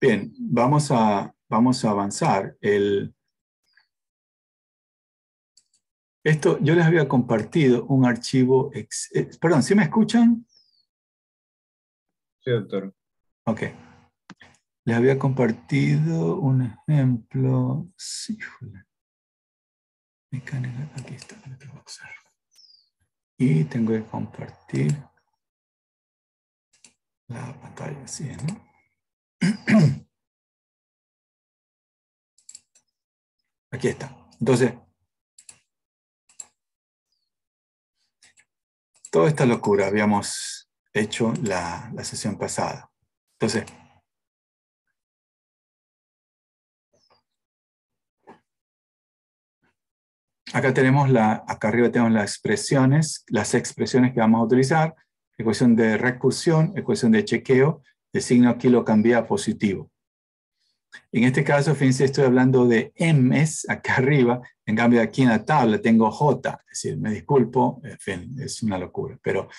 Bien, vamos a avanzar. Yo les había compartido un archivo, perdón, ¿sí me escuchan? Sí, doctor. Ok. Les había compartido un ejemplo. Sí, mecánica, aquí está. Y tengo que compartir la pantalla, así, ¿no? Aquí está. Entonces, toda esta locura habíamos hecho la sesión pasada. Entonces, acá arriba tenemos las expresiones que vamos a utilizar: ecuación de recursión, ecuación de chequeo, el signo aquí lo cambié a positivo. En este caso, fíjense, estoy hablando de M's acá arriba, en cambio aquí en la tabla tengo J, es decir, me disculpo, en fin, es una locura, pero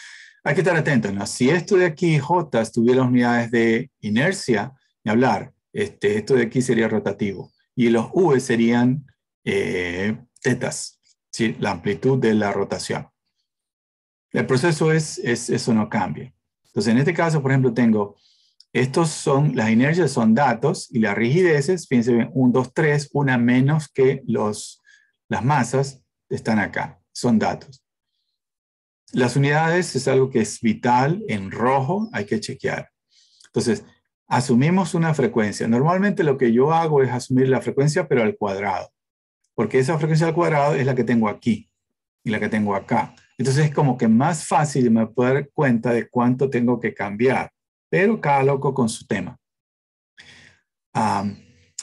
hay que estar atentos, ¿no? Si esto de aquí, J, tuviera unidades de inercia, ni hablar, esto de aquí sería rotativo, y los V serían tetas, ¿sí? La amplitud de la rotación. El proceso eso no cambia. Entonces, en este caso, por ejemplo, tengo, las inercias son datos, y las rigideces, fíjense bien, 1, 2, 3, una menos que las masas están acá, son datos. Las unidades es algo que es vital, en rojo hay que chequear. Entonces, asumimos una frecuencia. Normalmente lo que yo hago es asumir la frecuencia, pero al cuadrado, porque esa frecuencia al cuadrado es la que tengo aquí y la que tengo acá. Entonces es como que más fácil me puedo dar cuenta de cuánto tengo que cambiar, pero cada loco con su tema.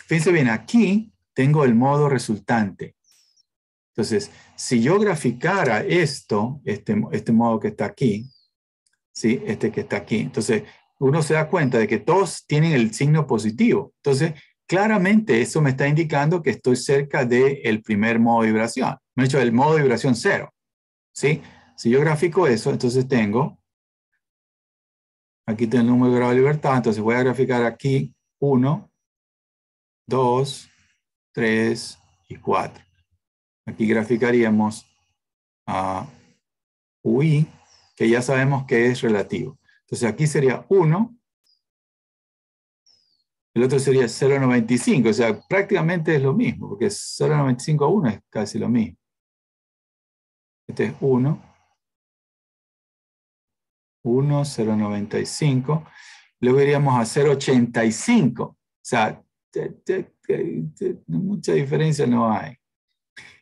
Fíjense bien, aquí tengo el modo resultante. Entonces, si yo graficara esto, este modo que está aquí, ¿sí? Este que está aquí, entonces uno se da cuenta de que todos tienen el signo positivo. Entonces, claramente eso me está indicando que estoy cerca del primer modo de vibración. Me he hecho el modo de vibración 0. ¿Sí? Si yo grafico eso, entonces aquí tengo el número de grado de libertad, entonces voy a graficar aquí 1, 2, 3 y 4. Aquí graficaríamos a UI, que ya sabemos que es relativo. Entonces aquí sería 1, el otro sería 0,95, o sea, prácticamente es lo mismo, porque 0,95 a 1 es casi lo mismo. Este es 1, 0,95. Luego iríamos a 0,85. O sea, mucha diferencia no hay.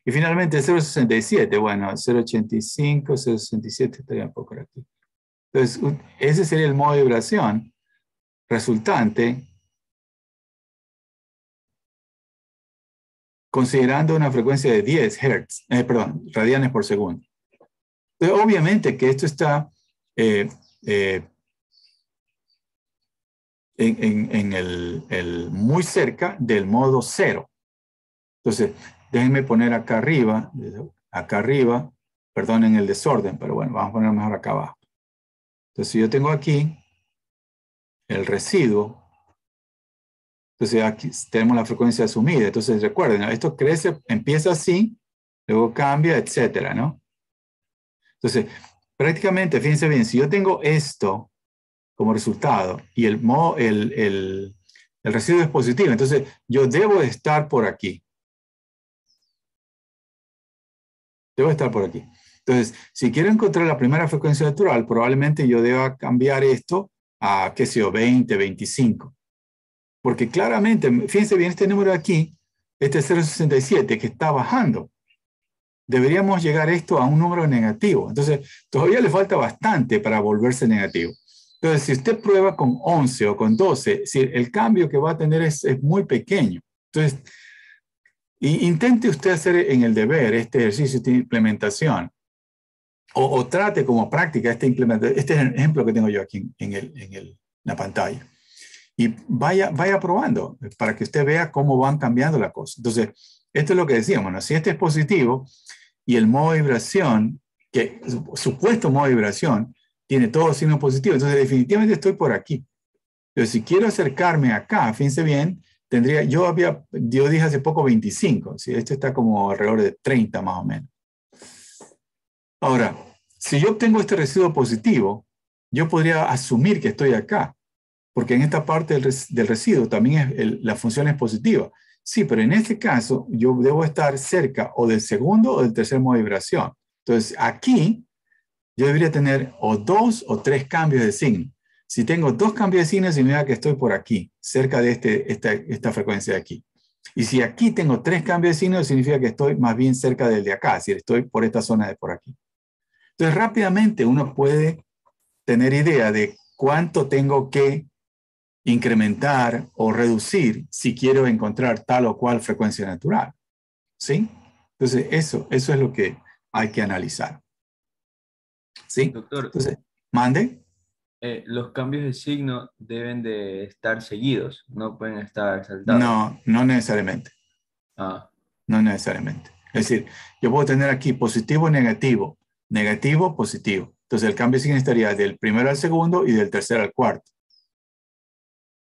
Y finalmente 0,67. Bueno, 0,85, 0,67 estaría un poco por aquí. Entonces, ese sería el modo de vibración resultante, considerando una frecuencia de 10 Hz, radianes por segundo. Entonces, obviamente que esto está muy cerca del modo 0. Entonces, déjenme poner acá arriba, perdonen el desorden, pero bueno, vamos a poner mejor acá abajo. Entonces, si yo tengo aquí el residuo, entonces aquí tenemos la frecuencia asumida. Entonces, recuerden, esto crece, empieza así, luego cambia, etcétera, ¿no? Entonces, prácticamente, fíjense bien, si yo tengo esto como resultado y el residuo es positivo, entonces yo debo de estar por aquí. Debo estar por aquí. Entonces, si quiero encontrar la primera frecuencia natural, probablemente yo deba cambiar esto a, qué sé yo, 20, 25. Porque claramente, fíjense bien, este número de aquí, este 0,67, que está bajando. Deberíamos llegar esto a un número negativo. Entonces, todavía le falta bastante para volverse negativo. Entonces, si usted prueba con 11 o con 12, si el cambio que va a tener es muy pequeño. Entonces, intente usted hacer en el deber este ejercicio de implementación. O trate como práctica este es el ejemplo que tengo yo aquí en la pantalla. Y vaya probando para que usted vea cómo van cambiando las cosas. Entonces, esto es lo que decíamos, ¿no? Si este es positivo y el modo de vibración, supuesto modo de vibración, tiene todos signos positivos, entonces definitivamente estoy por aquí. Pero si quiero acercarme acá, fíjense bien, tendría, yo dije hace poco 25, ¿sí? Este está como alrededor de 30 más o menos. Ahora, si yo obtengo este residuo positivo, yo podría asumir que estoy acá, porque en esta parte del residuo también la función es positiva. Sí, pero en este caso yo debo estar cerca o del segundo o del tercer modo de vibración. Entonces, aquí yo debería tener o 2 o 3 cambios de signo. Si tengo 2 cambios de signo, significa que estoy por aquí, cerca de esta frecuencia de aquí. Y si aquí tengo 3 cambios de signo, significa que estoy más bien cerca del de acá, es decir, estoy por esta zona de por aquí. Entonces, rápidamente uno puede tener idea de cuánto tengo que incrementar o reducir si quiero encontrar tal o cual frecuencia natural. ¿Sí? Entonces, eso es lo que hay que analizar. ¿Sí? Doctor, Entonces, mande. los cambios de signo deben de estar seguidos, no pueden estar saltados. No, no necesariamente. Ah, No necesariamente. Es decir, yo puedo tener aquí positivo, negativo, negativo, positivo. Entonces, el cambio de signo estaría del primero al segundo y del tercero al cuarto.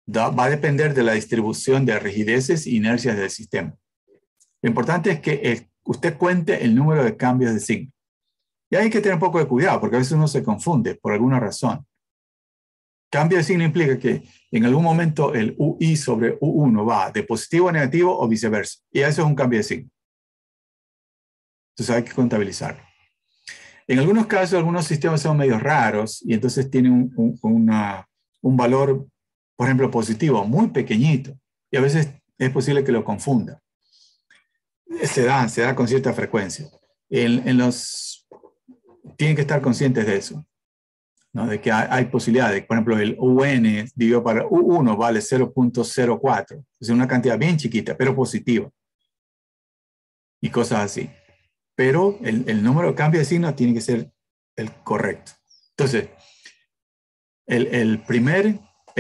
Va a depender de la distribución de rigideces e inercias del sistema. Lo importante es que usted cuente el número de cambios de signo. Y hay que tener un poco de cuidado, porque a veces uno se confunde por alguna razón. Cambio de signo implica que en algún momento el UI sobre U1 va de positivo a negativo o viceversa. Y eso es un cambio de signo. Entonces hay que contabilizarlo. En algunos casos, algunos sistemas son medio raros y entonces tienen un valor, por ejemplo, positivo muy pequeñito. Y a veces es posible que lo confunda. Se da con cierta frecuencia. Tienen que estar conscientes de eso, ¿no? De que hay posibilidades. Por ejemplo, el UN dividido para U1 vale 0.04. Es una cantidad bien chiquita, pero positiva. Y cosas así. Pero el número de cambio de signo tiene que ser el correcto. Entonces, el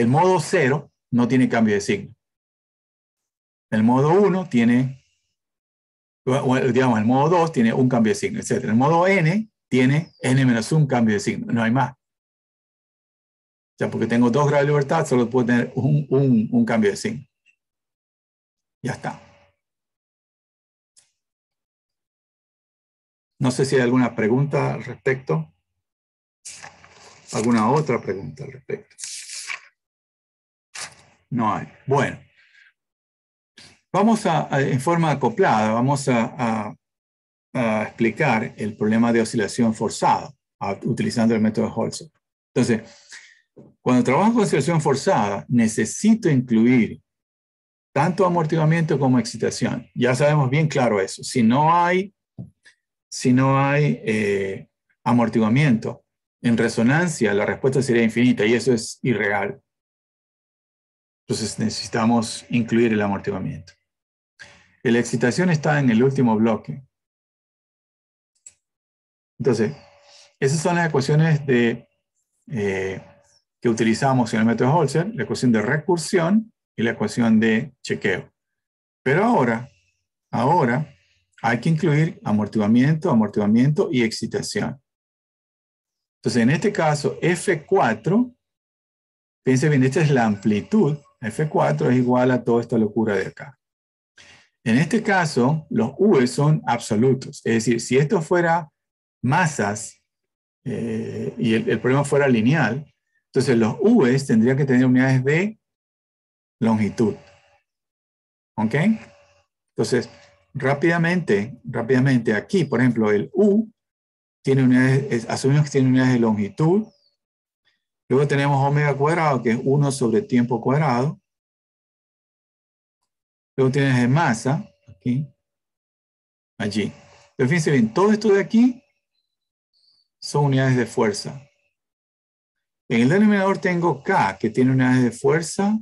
modo 0 no tiene cambio de signo. El modo 1 tiene, digamos, el modo 2 tiene un cambio de signo, etc. El modo N tiene N-1 cambio de signo, no hay más. O sea, porque tengo 2 grados de libertad, solo puedo tener un cambio de signo. Ya está. No sé si hay alguna pregunta al respecto. ¿Alguna otra pregunta al respecto? No hay. Bueno. Vamos en forma acoplada, vamos a explicar el problema de oscilación forzada utilizando el método de Holzer. Entonces, cuando trabajo con oscilación forzada, necesito incluir tanto amortiguamiento como excitación. Ya sabemos bien claro eso. Si no hay amortiguamiento en resonancia, la respuesta sería infinita y eso es irreal. Entonces necesitamos incluir el amortiguamiento. La excitación está en el último bloque. Entonces, esas son las ecuaciones que utilizamos en el método Holzer, la ecuación de recursión y la ecuación de chequeo. Pero ahora hay que incluir amortiguamiento y excitación. Entonces, en este caso, F4, piensen bien, esta es la amplitud. F4 es igual a toda esta locura de acá. En este caso, los U son absolutos. Es decir, si esto fuera masas y el problema fuera lineal, entonces los U's tendrían que tener unidades de longitud. ¿Ok? Entonces, rápidamente aquí, por ejemplo, el U tiene unidades, asumimos que tiene unidades de longitud. Luego tenemos omega cuadrado, que es 1 sobre tiempo cuadrado. Luego tienes de masa, aquí, allí. Pero fíjense bien, todo esto de aquí son unidades de fuerza. En el denominador tengo K, que tiene unidades de fuerza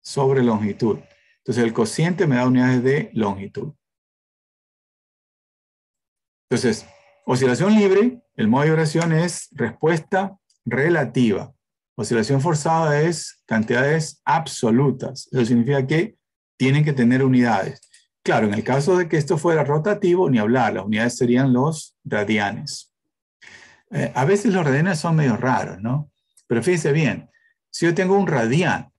sobre longitud. Entonces el cociente me da unidades de longitud. Entonces, oscilación libre, el modo de vibración es respuesta relativa. Oscilación forzada es cantidades absolutas. Eso significa que tienen que tener unidades. Claro, en el caso de que esto fuera rotativo, ni hablar, las unidades serían los radianes. A veces los radianes son medio raros, ¿no? Pero fíjense bien, Si yo tengo un radián,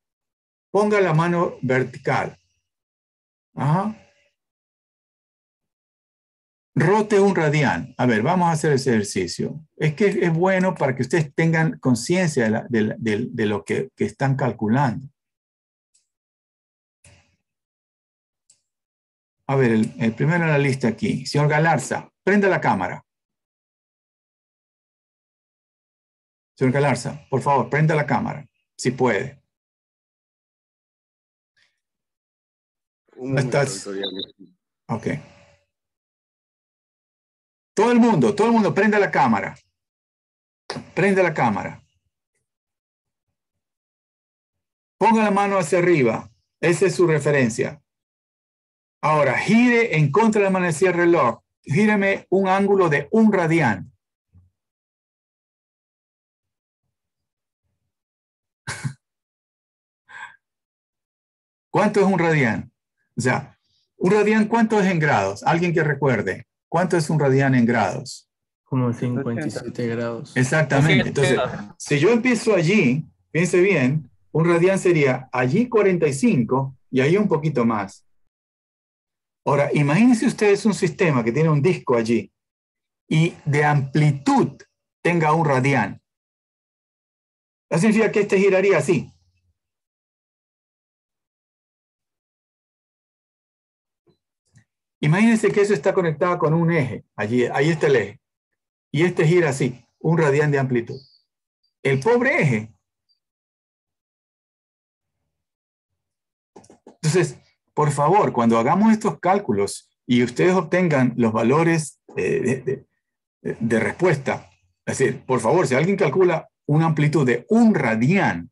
ponga la mano vertical. Ajá. Rote un radián. A ver, vamos a hacer ese ejercicio. Es que es bueno para que ustedes tengan conciencia de lo que están calculando. A ver, el primero en la lista aquí. Señor Galarza, prenda la cámara. Señor Galarza, por favor, prenda la cámara, si puede. Un momento, ¿Estás? doctor. Ok. Todo el mundo, prenda la cámara. Prenda la cámara. Ponga la mano hacia arriba. Esa es su referencia. Ahora, gire en contra de la manecilla del reloj. Gíreme un ángulo de 1 radián. ¿Cuánto es 1 radián? O sea, 1 radián, ¿cuánto es en grados? Alguien que recuerde. ¿Cuánto es 1 radián en grados? Como 57 grados. Exactamente. Entonces, si yo empiezo allí, piense bien, 1 radián sería allí 45 y ahí un poquito más. Ahora, imagínense ustedes un sistema que tiene un disco allí y de amplitud tenga 1 radián. Eso significa que este giraría así. Imagínense que eso está conectado con un eje. Allí, ahí está el eje. Y este gira así, 1 radián de amplitud. El pobre eje. Entonces, por favor, cuando hagamos estos cálculos y ustedes obtengan los valores de respuesta, es decir, por favor, si alguien calcula una amplitud de 1 radián,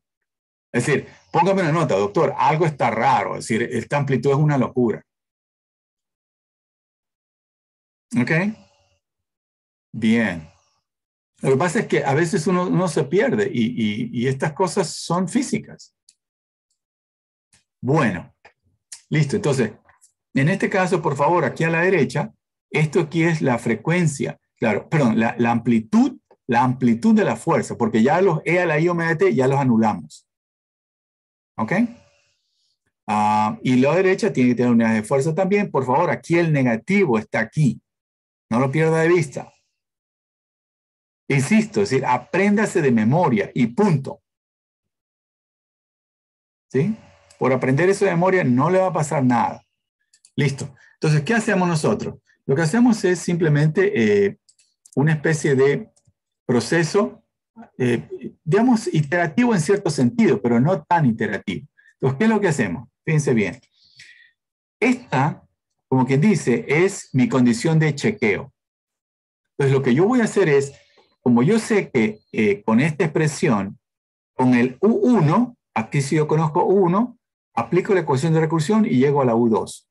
es decir, póngame una nota, doctor, algo está raro, es decir, esta amplitud es una locura. ¿Ok? Bien. Lo que pasa es que a veces uno se pierde y estas cosas son físicas. Bueno, listo. Entonces, en este caso, por favor, aquí a la derecha, esto aquí es la frecuencia, claro, perdón, la amplitud de la fuerza, porque ya los E a la I omega T ya los anulamos. ¿Ok? Y la derecha tiene que tener unidades de fuerza también. Por favor, aquí el negativo está aquí. No lo pierda de vista. Insisto, es decir, apréndase de memoria y punto. ¿Sí? Por aprender eso de memoria no le va a pasar nada. Listo. Entonces, ¿qué hacemos nosotros? Lo que hacemos es simplemente una especie de proceso, digamos, iterativo en cierto sentido, pero no tan iterativo. Entonces, ¿qué es lo que hacemos? Fíjense bien. Esta, como quien dice, es mi condición de chequeo. Entonces, lo que yo voy a hacer es, como yo sé que con esta expresión, con el U1, aquí si yo conozco U1, aplico la ecuación de recursión y llego a la U2.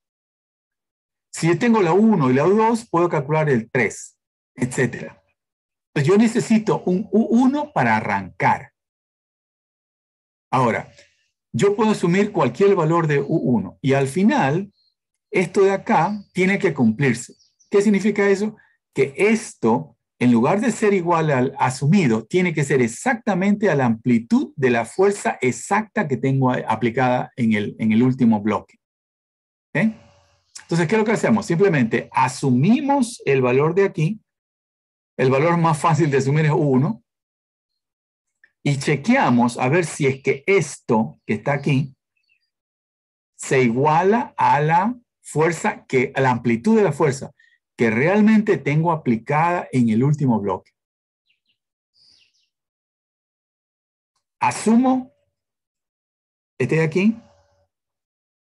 Si yo tengo la U1 y la U2, puedo calcular el 3, etc. Entonces, yo necesito un U1 para arrancar. Ahora, yo puedo asumir cualquier valor de U1 y al final, esto de acá tiene que cumplirse. ¿Qué significa eso? Que esto, en lugar de ser igual al asumido, tiene que ser exactamente a la amplitud de la fuerza exacta que tengo aplicada en el último bloque. ¿Okay? Entonces, ¿qué es lo que hacemos? Simplemente asumimos el valor de aquí. El valor más fácil de asumir es 1. Y chequeamos a ver si es que esto que está aquí se iguala a la fuerza, a la amplitud de la fuerza que realmente tengo aplicada en el último bloque. Asumo este de aquí,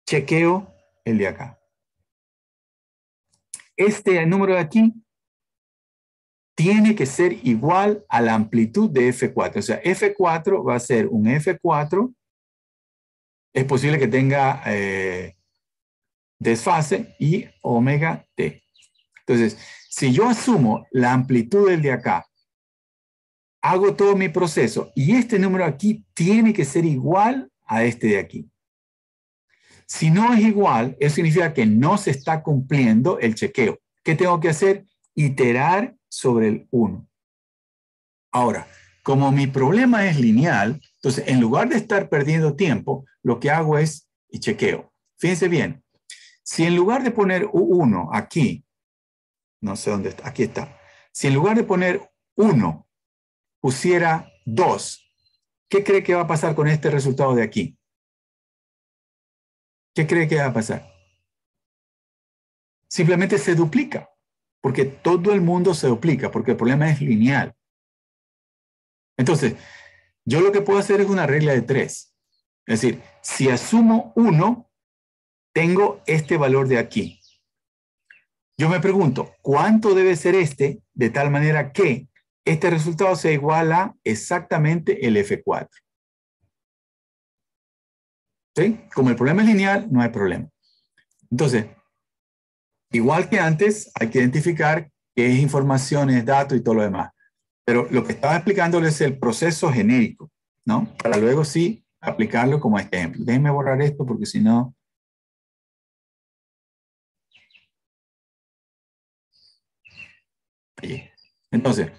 chequeo el de acá. Este número de aquí tiene que ser igual a la amplitud de F4. O sea, F4 va a ser un F4. Es posible que tenga desfase y omega T. Entonces, si yo asumo la amplitud del de acá, hago todo mi proceso y este número aquí tiene que ser igual a este de aquí. Si no es igual, eso significa que no se está cumpliendo el chequeo. ¿Qué tengo que hacer? Iterar sobre el 1. Ahora, como mi problema es lineal, Entonces, en lugar de estar perdiendo tiempo, lo que hago es, y chequeo. Fíjense bien, si en lugar de poner U1 aquí, no sé dónde está, aquí está. Si en lugar de poner 1, pusiera 2, ¿qué cree que va a pasar con este resultado de aquí? ¿Qué cree que va a pasar? Simplemente se duplica, porque todo el mundo se duplica, porque el problema es lineal. Entonces, yo lo que puedo hacer es una regla de 3. Es decir, si asumo 1, tengo este valor de aquí. Yo me pregunto, ¿cuánto debe ser este de tal manera que este resultado sea igual a exactamente el F4? ¿Sí? Como el problema es lineal, no hay problema. Entonces, igual que antes, hay que identificar qué es información, es dato y todo lo demás. Pero lo que estaba explicándoles es el proceso genérico, ¿no? Para luego sí aplicarlo como este ejemplo. Déjenme borrar esto porque si no... Allí. Entonces,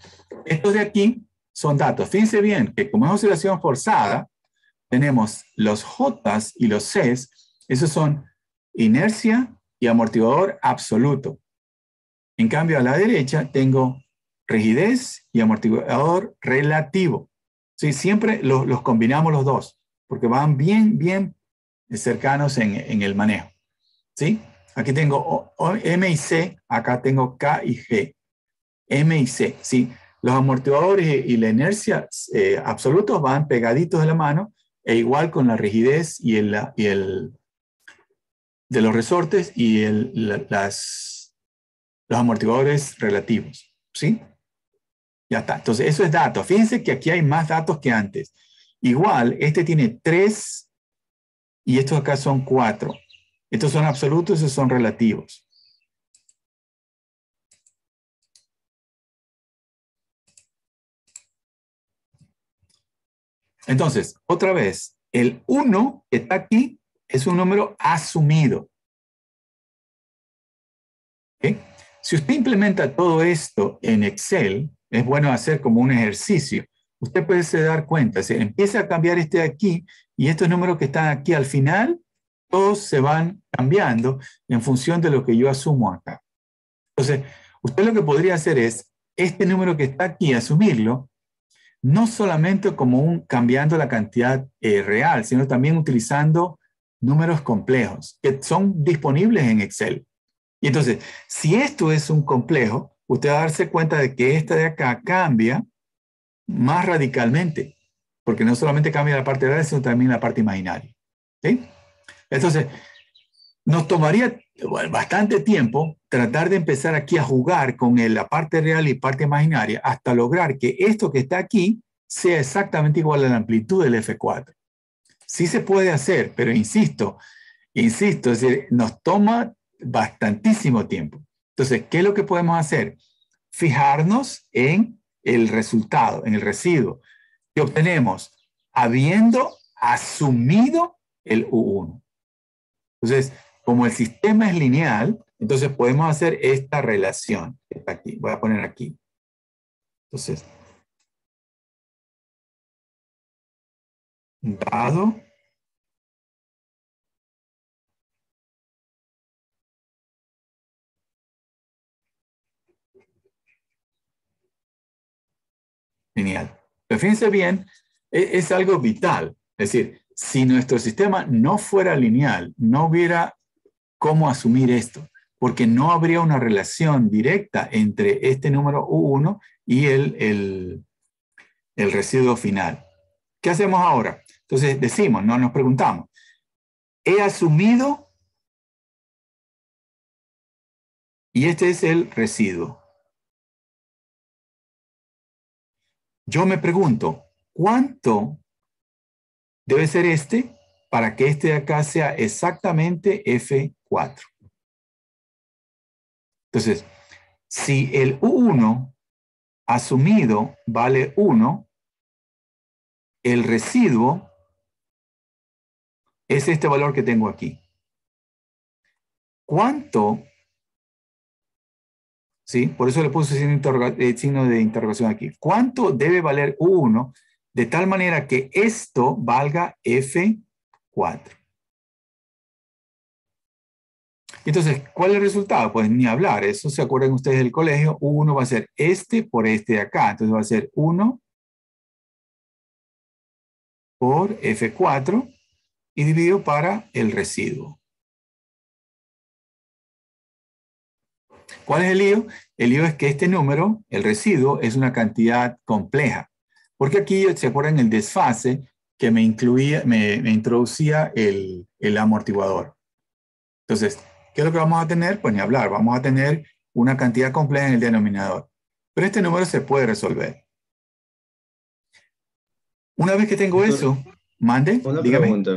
estos de aquí son datos. Fíjense bien que como es oscilación forzada, tenemos los J's y los C's. Esos son inercia y amortiguador absoluto. En cambio, a la derecha tengo rigidez y amortiguador relativo. ¿Sí? Siempre los combinamos los dos, porque van bien cercanos en el manejo. ¿Sí? Aquí tengo M y C, acá tengo K y G. M y C, ¿sí? Los amortiguadores y la inercia absolutos van pegaditos de la mano, e igual con la rigidez y el de los resortes y los amortiguadores relativos, ¿sí? Ya está. Entonces, eso es datos. Fíjense que aquí hay más datos que antes. Igual, este tiene 3 y estos acá son 4. Estos son absolutos, esos son relativos. Entonces, otra vez, el 1 que está aquí es un número asumido. ¿Okay? Si usted implementa todo esto en Excel, es bueno hacer como un ejercicio. Usted puede dar cuenta, si empieza a cambiar este de aquí y estos números que están aquí al final, todos se van cambiando en función de lo que yo asumo acá. Entonces, usted lo que podría hacer es, este número que está aquí, asumirlo, no solamente como cambiando la cantidad real, sino también utilizando números complejos que son disponibles en Excel. Y entonces, si esto es un complejo, usted va a darse cuenta de que esta de acá cambia más radicalmente, porque no solamente cambia la parte real, sino también la parte imaginaria. ¿Sí? Entonces, nos tomaría bastante tiempo tratar de empezar aquí a jugar con la parte real y parte imaginaria hasta lograr que esto que está aquí sea exactamente igual a la amplitud del F4. Sí se puede hacer, pero insisto, es decir, nos toma bastantísimo tiempo. Entonces, ¿qué es lo que podemos hacer? Fijarnos en el resultado, en el residuo que obtenemos habiendo asumido el U1. Entonces, como el sistema es lineal, entonces podemos hacer esta relación que está aquí. Voy a poner aquí. Entonces, dado lineal. Pero fíjense bien, es algo vital. Es decir, si nuestro sistema no fuera lineal, no hubiera cómo asumir esto, porque no habría una relación directa entre este número U1 y el residuo final. ¿Qué hacemos ahora? Entonces decimos, no nos preguntamos, he asumido y este es el residuo. Yo me pregunto, ¿cuánto debe ser este para que este de acá sea exactamente F4? Entonces, si el U1 asumido vale 1, el residuo es este valor que tengo aquí. ¿Cuánto? ¿Sí? Por eso le puse signo de interrogación aquí. ¿Cuánto debe valer U1 de tal manera que esto valga F4. Entonces, ¿cuál es el resultado? Pues ni hablar, eso se acuerdan ustedes del colegio, U1 va a ser este por este de acá, entonces va a ser 1 por F4 y dividido para el residuo. ¿Cuál es el lío? El lío es que este número, el residuo, es una cantidad compleja. Porque aquí, ¿se acuerdan el desfase que me introducía el amortiguador? Entonces, ¿qué es lo que vamos a tener? Pues ni hablar, vamos a tener una cantidad compleja en el denominador. Pero este número se puede resolver. Una vez que tengo eso, mande, Una dígame. pregunta.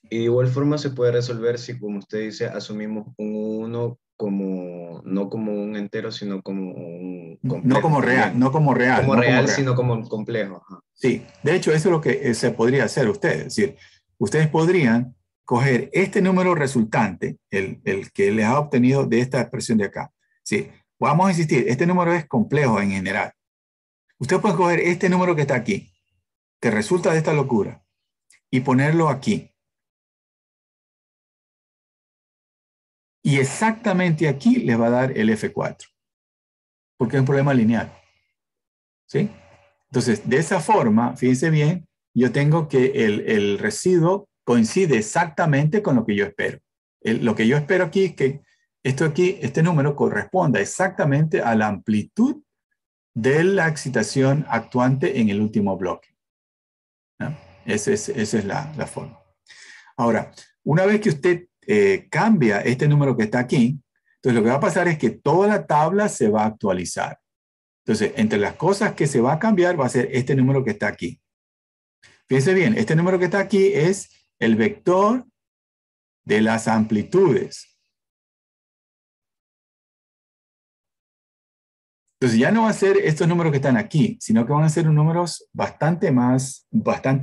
De igual forma se puede resolver si, como usted dice, asumimos un 1 como, no como un entero, sino como un complejo. No como real, también. no como real. Como no real, como real, sino como complejo. Ajá. Sí, de hecho eso es lo que se podría hacer ustedes. Es decir, ustedes podrían coger este número resultante, el que les ha obtenido de esta expresión de acá. Sí, vamos a insistir, este número es complejo en general. Ustedes pueden coger este número que está aquí, que resulta de esta locura, y ponerlo aquí. Y exactamente aquí les va a dar el F4, porque es un problema lineal. ¿Sí? Entonces, de esa forma, fíjense bien, yo tengo que el residuo coincide exactamente con lo que yo espero. Lo que yo espero aquí es que esto aquí, este número corresponda exactamente a la amplitud de la excitación actuante en el último bloque. ¿No? Esa es la forma. Ahora, una vez que usted cambia este número que está aquí, entonces lo que va a pasar es que toda la tabla se va a actualizar. Entonces, entre las cosas que se va a cambiar va a ser este número que está aquí. Fíjense bien, este número que está aquí es el vector de las amplitudes. Entonces ya no va a ser estos números que están aquí, sino que van a ser números bastante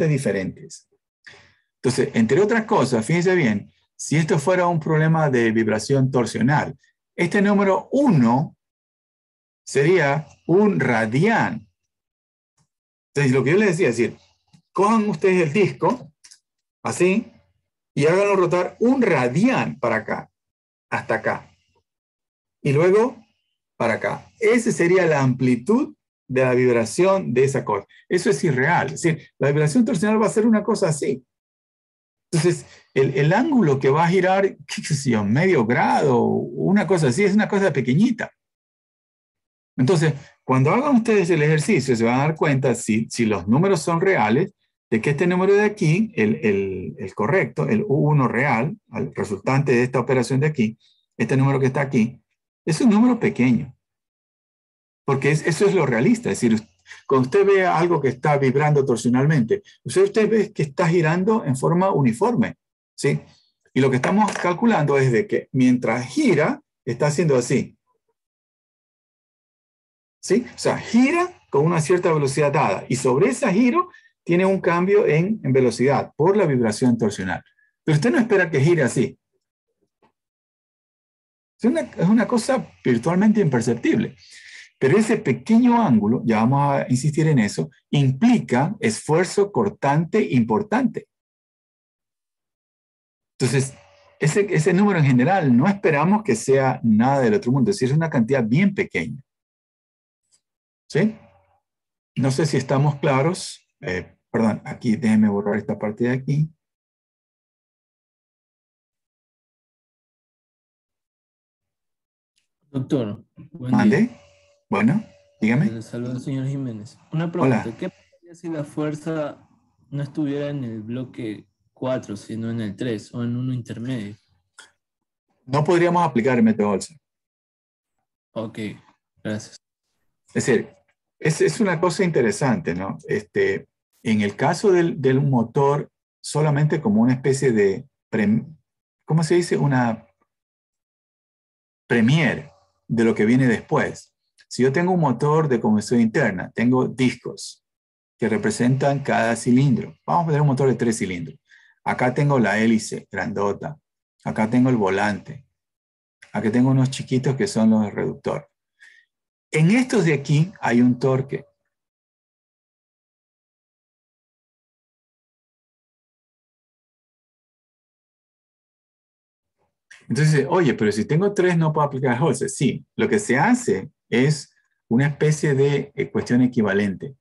diferentes. Entonces, entre otras cosas, fíjense bien, si esto fuera un problema de vibración torsional, este número 1 sería un radián. Entonces, lo que yo les decía es decir, cojan ustedes el disco, así, y háganlo rotar un radián para acá, hasta acá. Y luego para acá. Esa sería la amplitud de la vibración de esa cosa. Eso es irreal. Es decir, la vibración torsional va a ser una cosa así. Entonces, el ángulo que va a girar, qué sé yo, medio grado, una cosa así, es una cosa pequeñita. Entonces, cuando hagan ustedes el ejercicio, se van a dar cuenta, si los números son reales, de que este número de aquí, el correcto, el U1 real, el resultante de esta operación de aquí, este número que está aquí, es un número pequeño. Porque eso es lo realista. Es decir, cuando usted ve algo que está vibrando torsionalmente, usted ve que está girando en forma uniforme. ¿Sí? Y lo que estamos calculando es de que mientras gira, está haciendo así. ¿Sí? O sea, gira con una cierta velocidad dada. Y sobre ese giro tiene un cambio en velocidad por la vibración torsional. Pero usted no espera que gire así. Es una cosa virtualmente imperceptible. Pero ese pequeño ángulo, ya vamos a insistir en eso, implica esfuerzo cortante importante. Entonces, ese número en general no esperamos que sea nada del otro mundo, es decir, es una cantidad bien pequeña. ¿Sí? No sé si estamos claros. Perdón, aquí déjenme borrar esta parte de aquí. Doctor, buen ¿Mande? día. Bueno, dígame. Le saluda el señor Jiménez. Una pregunta, Hola. ¿qué pasaría si la fuerza no estuviera en el bloque 4, sino en el 3 o en uno intermedio? No podríamos aplicar el método Olsen. Ok, gracias. Es decir, es una cosa interesante, ¿no? En el caso del motor, solamente como una especie de, ¿cómo se dice? Una premier de lo que viene después. Si yo tengo un motor de combustión interna, tengo discos que representan cada cilindro. Vamos a poner un motor de 3 cilindros. Acá tengo la hélice grandota. Acá tengo el volante. Aquí tengo unos chiquitos que son los reductores. En estos de aquí hay un torque. Entonces, oye, pero si tengo 3 no puedo aplicar Holzer. Sí, lo que se hace es una especie de cuestión equivalente.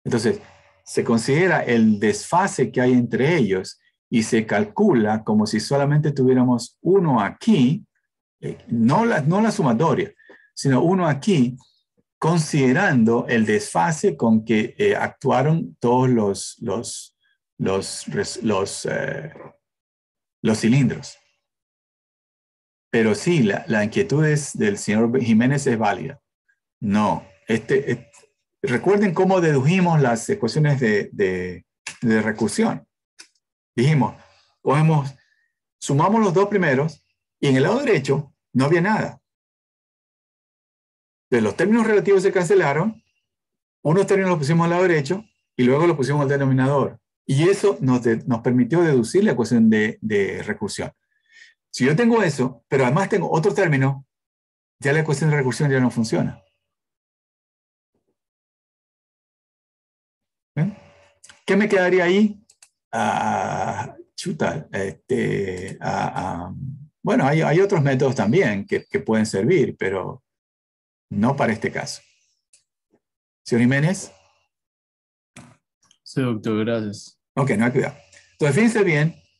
Entonces, se considera el desfase que hay entre ellos y se calcula como si solamente tuviéramos uno aquí, no la sumatoria, sino uno aquí, considerando el desfase con que actuaron todos los cilindros. Pero sí, la inquietud del señor Jiménez es válida. No, recuerden cómo dedujimos las ecuaciones de recursión. Dijimos, sumamos los 2 primeros y en el lado derecho no había nada. De los términos relativos se cancelaron, unos términos los pusimos al lado derecho y luego los pusimos al denominador. Y eso nos permitió deducir la ecuación de recursión. Si yo tengo eso, pero además tengo otro término, ya la ecuación de recursión ya no funciona. ¿Ven? ¿Qué me quedaría ahí? Bueno, hay otros métodos también que pueden servir, pero no para este caso. Señor Jiménez. Sí, doctor, gracias. Ok, no hay cuidado. Entonces,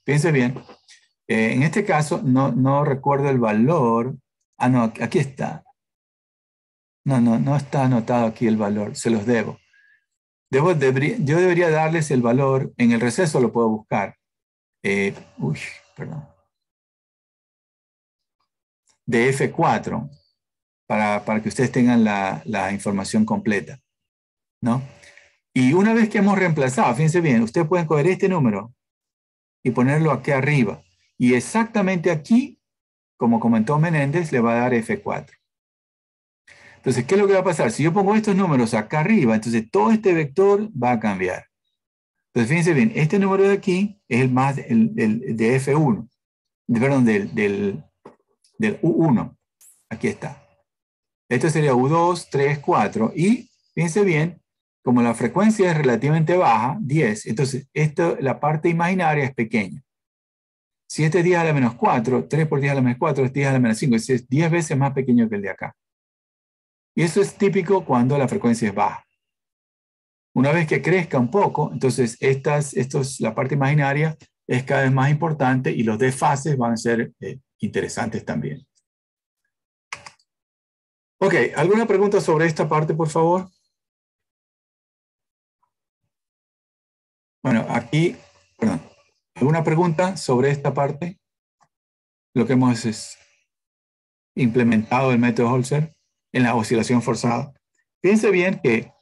fíjense bien. En este caso, no recuerdo el valor. Ah, no, aquí está. No está anotado aquí el valor, se los debo. Yo debería darles el valor, en el receso lo puedo buscar. Perdón. De F4, para que ustedes tengan la información completa, ¿no? Y una vez que hemos reemplazado, fíjense bien, ustedes pueden coger este número y ponerlo aquí arriba. Y exactamente aquí, como comentó Menéndez, le va a dar F4. Entonces, ¿qué es lo que va a pasar? Si yo pongo estos números acá arriba, entonces todo este vector va a cambiar. Entonces, fíjense bien, este número de aquí es el más de F1, perdón, del U1. Aquí está. Esto sería U2, 3, 4. Y fíjense bien, como la frecuencia es relativamente baja, 10, entonces la parte imaginaria es pequeña. Si este es 10 a la menos 4, 3 por 10 a la menos 4 es 10 a la menos 5, es 10 veces más pequeño que el de acá. Y eso es típico cuando la frecuencia es baja. Una vez que crezca un poco, entonces la parte imaginaria es cada vez más importante y los desfases van a ser interesantes también. Ok, ¿alguna pregunta sobre esta parte, por favor? Bueno, aquí, perdón. ¿Alguna pregunta sobre esta parte? Lo que hemos implementado el método Holzer en la oscilación forzada. Fíjense bien que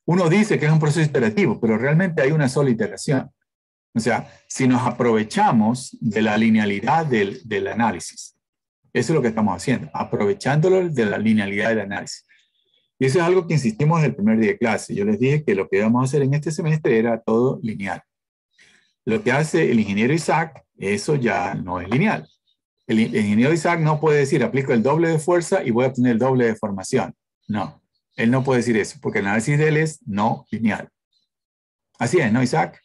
uno dice que es un proceso iterativo, pero realmente hay una sola iteración. O sea, si nos aprovechamos de la linealidad del análisis, eso es lo que estamos haciendo, aprovechándolo de la linealidad del análisis. Y eso es algo que insistimos desde el primer día de clase. Yo les dije que lo que íbamos a hacer en este semestre era todo lineal. Lo que hace el ingeniero Isaac, eso ya no es lineal. El ingeniero Isaac no puede decir, aplico el doble de fuerza y voy a obtener el doble de formación. No, él no puede decir eso, porque el análisis de él es no lineal. Así es, ¿no, Isaac?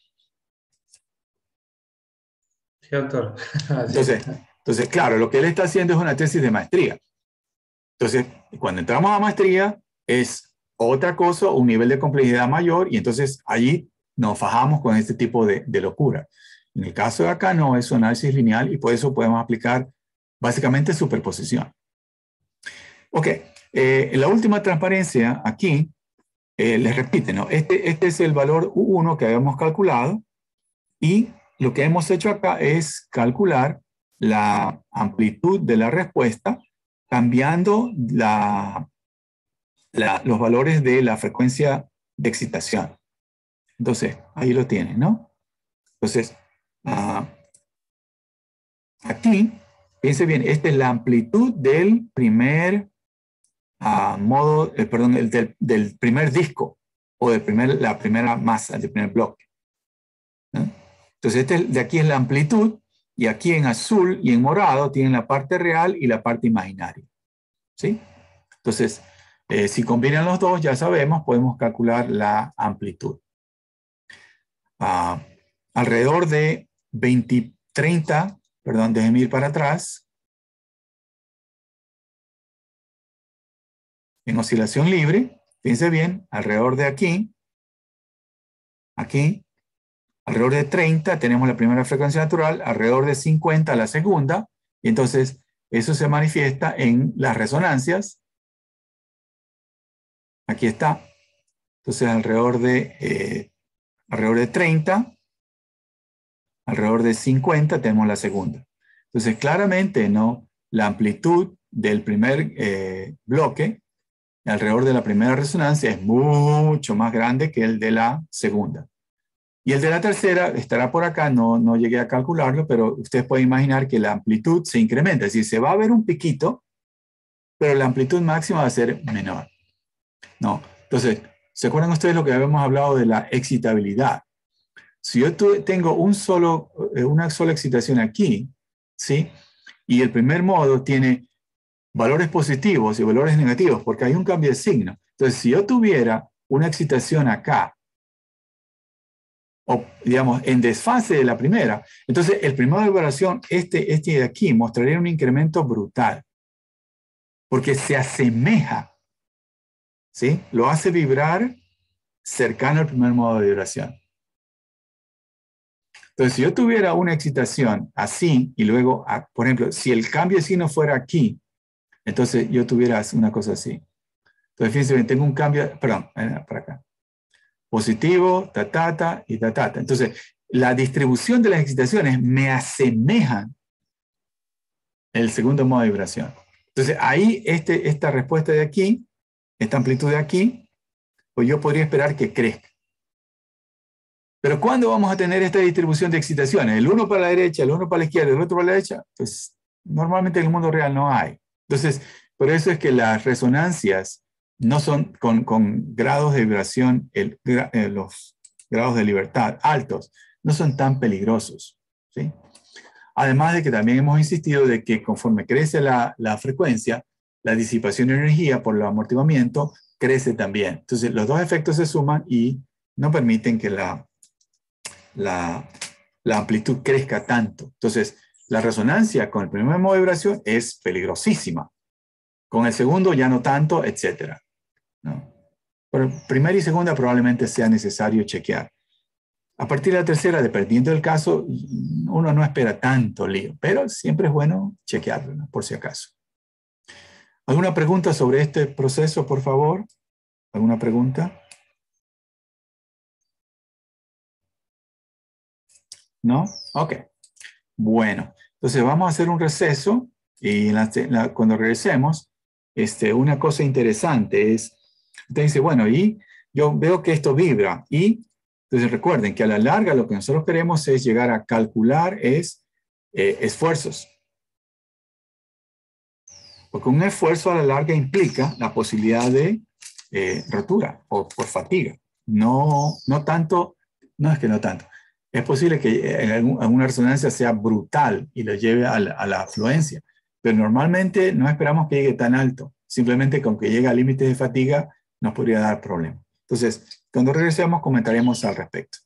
Sí, doctor. Entonces, claro, lo que él está haciendo es una tesis de maestría. Entonces, cuando entramos a maestría, es otra cosa, un nivel de complejidad mayor, y entonces allí nos fajamos con este tipo de locura. En el caso de acá no, es un análisis lineal y por eso podemos aplicar básicamente superposición. Ok, la última transparencia aquí, les repite, ¿no? Este es el valor U1 que habíamos calculado y lo que hemos hecho acá es calcular la amplitud de la respuesta cambiando los valores de la frecuencia de excitación. Entonces, ahí lo tienen, ¿no? Entonces, aquí, fíjense bien, esta es la amplitud del primer del primer disco o la primera masa, del primer bloque. ¿No? Entonces, de aquí es la amplitud y aquí en azul y en morado tienen la parte real y la parte imaginaria. ¿Sí? Entonces, si combinan los dos, ya sabemos, podemos calcular la amplitud. Alrededor de perdón, déjenme ir para atrás. En oscilación libre, fíjense bien, alrededor de aquí, alrededor de 30 tenemos la primera frecuencia natural, alrededor de 50 la segunda, y entonces eso se manifiesta en las resonancias. Aquí está. Entonces alrededor de 30, alrededor de 50 tenemos la segunda. Entonces claramente, ¿no? La amplitud del primer bloque alrededor de la primera resonancia es mucho más grande que el de la segunda. Y el de la tercera estará por acá, no llegué a calcularlo, pero ustedes pueden imaginar que la amplitud se incrementa, es decir, se va a ver un piquito, pero la amplitud máxima va a ser menor. ¿No? Entonces, ¿se acuerdan ustedes lo que habíamos hablado de la excitabilidad? Si yo tengo una sola excitación aquí, ¿sí? Y el primer modo tiene valores positivos y valores negativos, porque hay un cambio de signo. Entonces, si yo tuviera una excitación acá, o digamos, en desfase de la primera, entonces el primer de vibración, este de aquí, mostraría un incremento brutal, porque se asemeja, ¿sí? Lo hace vibrar cercano al primer modo de vibración. Entonces, si yo tuviera una excitación así, y luego, por ejemplo, si el cambio de signo fuera aquí, entonces yo tuviera una cosa así. Entonces, fíjense, tengo un cambio, perdón, para acá. Positivo, y ta. Entonces, la distribución de las excitaciones me asemejan el segundo modo de vibración. Entonces, ahí esta respuesta de aquí, esta amplitud de aquí, pues yo podría esperar que crezca. Pero ¿cuándo vamos a tener esta distribución de excitaciones? ¿El uno para la derecha, el uno para la izquierda, el otro para la derecha? Pues normalmente en el mundo real no hay. Entonces, por eso es que las resonancias no son con grados de vibración, los grados de libertad altos, no son tan peligrosos, ¿sí? Además de que también hemos insistido de que conforme crece la frecuencia, la disipación de energía por el amortiguamiento crece también. Entonces, los dos efectos se suman y no permiten que la amplitud crezca tanto. Entonces, la resonancia con el primer modo de vibración es peligrosísima. Con el segundo ya no tanto, etc. ¿No? Pero primera y segunda probablemente sea necesario chequear. A partir de la tercera, dependiendo del caso, uno no espera tanto lío, pero siempre es bueno chequearlo, ¿no? Por si acaso. ¿Alguna pregunta sobre este proceso, por favor? ¿Alguna pregunta? ¿No? Ok. Bueno, entonces vamos a hacer un receso y cuando regresemos, una cosa interesante es, usted dice, bueno, y yo veo que esto vibra y entonces recuerden que a la larga lo que nosotros queremos es llegar a calcular esfuerzos. Porque un esfuerzo a la larga implica la posibilidad de rotura o por fatiga. No tanto, no es que no tanto. Es posible que en alguna resonancia sea brutal y lo lleve a la afluencia, pero normalmente no esperamos que llegue tan alto. Simplemente con que llegue a límites de fatiga nos podría dar problema. Entonces, cuando regresemos comentaremos al respecto.